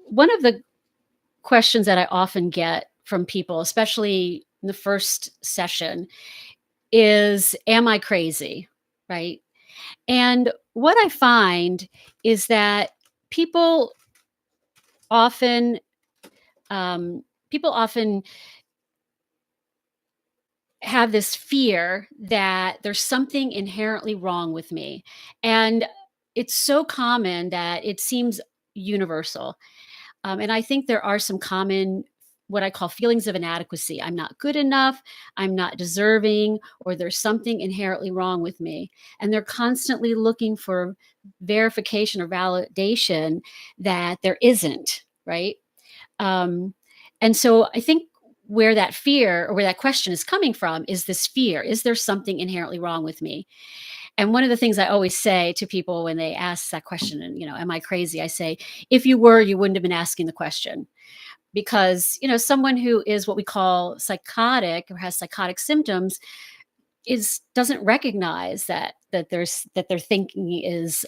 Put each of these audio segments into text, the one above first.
one of the questions that I often get from people, especially in the first session, is, "Am I crazy?" Right? And what I find is that people often, people often have this fear that there's something inherently wrong with me. And it's so common that it seems universal. And I think there are some common, what I call feelings of inadequacy. I'm not good enough, I'm not deserving, or there's something inherently wrong with me. And they're constantly looking for verification or validation that there isn't, right? Um, and so I think where that fear or where that question is coming from is this fear. Is there something inherently wrong with me? And one of the things I always say to people when they ask that question, and, am I crazy? I say, if you were, you wouldn't have been asking the question. Because, someone who is what we call psychotic or has psychotic symptoms doesn't recognize that their thinking is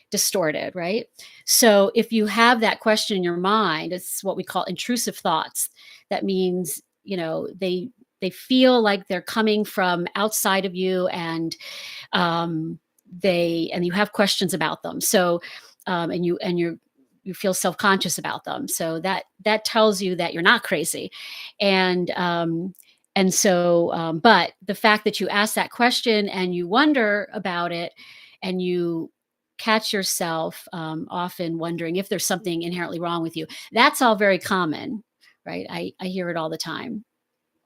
distorted, right? So if you have that question in your mind, it's what we call intrusive thoughts. That means they feel like they're coming from outside of you, and you have questions about them. So you feel self-conscious about them. So that tells you that you're not crazy. And but the fact that you ask that question and you wonder about it, and you catch yourself often wondering if there's something inherently wrong with you, that's all very common, right? I hear it all the time.